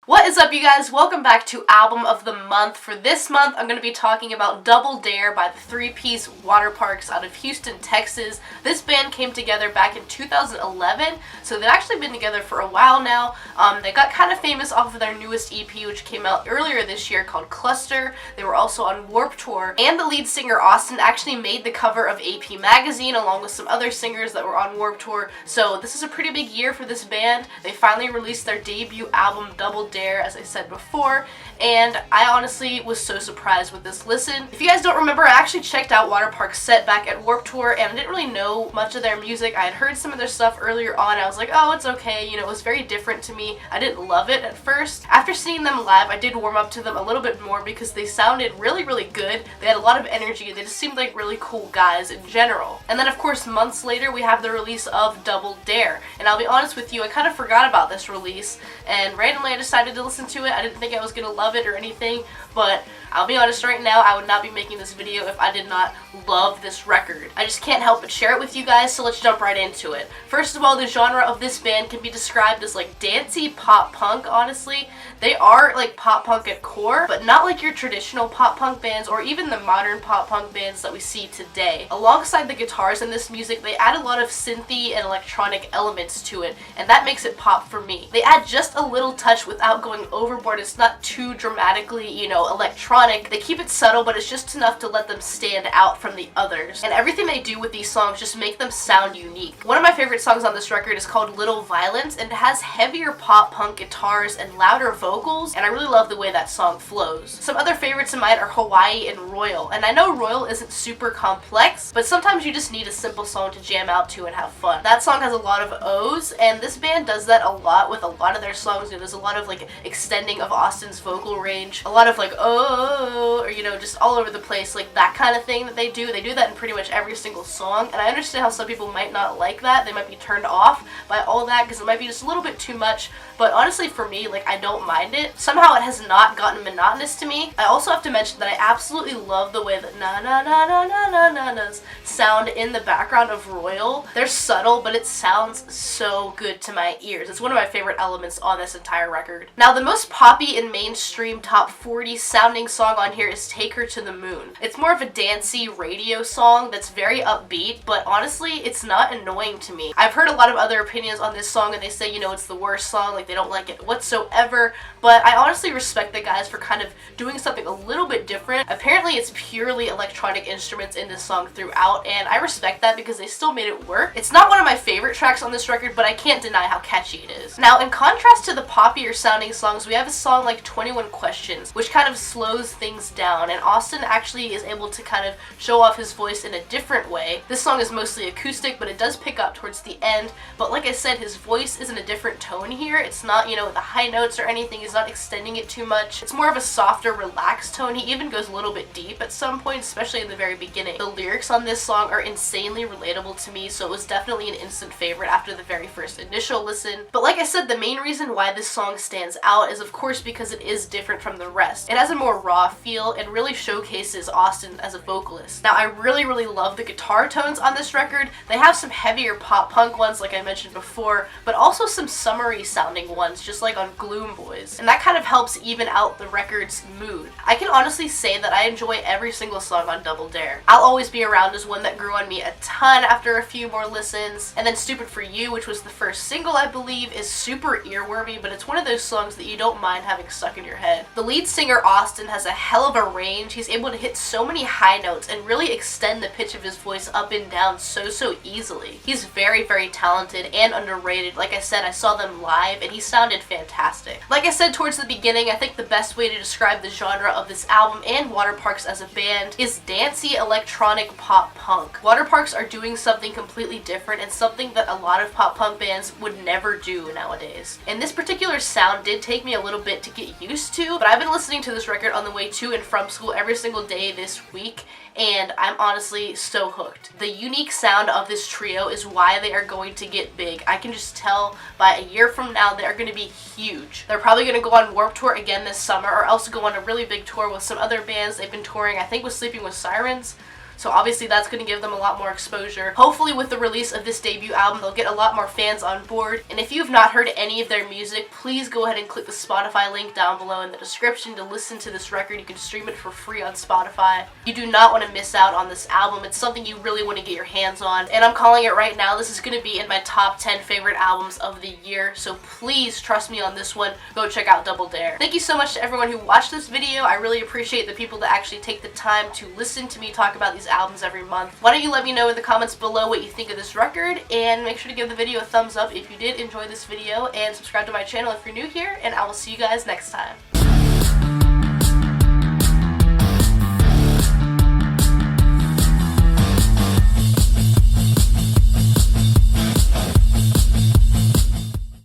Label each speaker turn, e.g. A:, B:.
A: What is up, you guys? Welcome back to Album of the Month. For this month, I'm going to be talking about Double Dare by the three-piece Waterparks out of Houston, Texas. This band came together back in 2011, so they've actually been together for a while now. They got kind of famous off of their newest EP, which came out earlier this year, called Cluster. They were also on Warped Tour, and the lead singer, Austin, actually made the cover of AP Magazine along with some other singers that were on Warped Tour, so this is a pretty big year for this band. They finally released their debut album, Double Dare, as I said before, and I honestly was so surprised with this listen. If you guys don't remember, I actually checked out Waterparks' set back at Warped Tour, and I didn't really know much of their music. I had heard some of their stuff earlier on. I was like, oh, it's okay, you know, it was very different to me. I didn't love it at first. After seeing them live, I did warm up to them a little bit more because they sounded really, really good. They had a lot of energy. They just seemed like really cool guys in general. And then, of course, months later, we have the release of Double Dare, and I'll be honest with you, I kind of forgot about this release, and randomly I decided to listen to it. I didn't think I was gonna love it or anything, but I'll be honest right now, I would not be making this video if I did not love this record. I just can't help but share it with you guys, so let's jump right into it. First of all, the genre of this band can be described as like dancey pop punk, honestly. They are like pop punk at core, but not like your traditional pop punk bands or even the modern pop punk bands that we see today. Alongside the guitars in this music, they add a lot of synthy and electronic elements to it, and that makes it pop for me. They add just a little touch without going overboard. It's not too dramatically, you know, electronic. They keep it subtle, but it's just enough to let them stand out from the others. And everything they do with these songs just make them sound unique. One of my favorite songs on this record is called Little Violence, and it has heavier pop punk guitars and louder vocals, and I really love the way that song flows. Some other favorites of mine are Hawaii and Royal, and I know Royal isn't super complex, but sometimes you just need a simple song to jam out to and have fun. That song has a lot of O's, and this band does that a lot with a lot of their songs. You know, there's a lot of like extending of Austin's vocal range, a lot of like or you know, just all over the place, like that kind of thing that they do. They do that in pretty much every single song, and I understand how some people might not like that. They might be turned off by all that because it might be just a little bit too much, but honestly for me, like, I don't mind it. Somehow it has not gotten monotonous to me. I also have to mention that I absolutely love the way that na na na na na na na na's sound in the background of Royal. They're subtle, but it sounds so good to my ears. It's one of my favorite elements on this entire record. Now, the most poppy and mainstream top 40 sounding song on here is Take Her to the Moon. It's more of a dancey radio song that's very upbeat, but honestly, it's not annoying to me. I've heard a lot of other opinions on this song, and they say, you know, it's the worst song, like they don't like it whatsoever, but I honestly respect the guys for kind of doing something a little bit different. Apparently, it's purely electronic instruments in this song throughout, and I respect that because they still made it work. It's not one of my favorite tracks on this record, but I can't deny how catchy it is. Now, in contrast to the poppier sounding songs, we have a song like 21 Questions, which kind of slows things down, and Austin actually is able to kind of show off his voice in a different way. This song is mostly acoustic, but it does pick up towards the end, but like I said, his voice is in a different tone here. It's not, you know, the high notes or anything. He's not extending it too much. It's more of a softer, relaxed tone. He even goes a little bit deep at some points, especially in the very beginning. The lyrics on this song are insanely relatable to me, so it was definitely an instant favorite after the very first initial listen. But like I said, the main reason why this song stands out is, of course, because it is different from the rest. It has a more raw feel and really showcases Austin as a vocalist. Now, I really, really love the guitar tones on this record. They have some heavier pop punk ones, like I mentioned before, but also some summery sounding ones, just like on Gloom Boys, and that kind of helps even out the record's mood. I can honestly say that I enjoy every single song on Double Dare. I'll Always Be Around is one that grew on me a ton after a few more listens, and then Stupid For You, which was the first single, I believe, is super earwormy, but it's one of those songs that you don't mind having stuck in your head. The lead singer, Austin, has a hell of a range. He's able to hit so many high notes and really extend the pitch of his voice up and down so easily. He's very, very talented and underrated. Like I said, I saw them live and he sounded fantastic. Like I said towards the beginning, I think the best way to describe the genre of this album and Waterparks as a band is dancey electronic pop punk. Waterparks are doing something completely different and something that a lot of pop punk bands would never do nowadays. And this particular sound did take me a little bit to get used to, but I've been listening to this record on the way to and from school every single day this week, and I'm honestly so hooked. The unique sound of this trio is why they are going to get big. I can just tell by a year from now they are going to be huge. They're probably going to go on Warped Tour again this summer, or else go on a really big tour with some other bands they've been touring, I think with Sleeping with Sirens. so obviously that's going to give them a lot more exposure. Hopefully with the release of this debut album, they'll get a lot more fans on board. And if you've not heard any of their music, please go ahead and click the Spotify link down below in the description to listen to this record. You can stream it for free on Spotify. You do not want to miss out on this album. It's something you really want to get your hands on, and I'm calling it right now. This is going to be in my top 10 favorite albums of the year, so please trust me on this one. Go check out Double Dare. Thank you so much to everyone who watched this video. I really appreciate the people that actually take the time to listen to me talk about these albums every month. Why don't you let me know in the comments below what you think of this record, and make sure to give the video a thumbs up if you did enjoy this video, and subscribe to my channel if you're new here, and I will see you guys next time.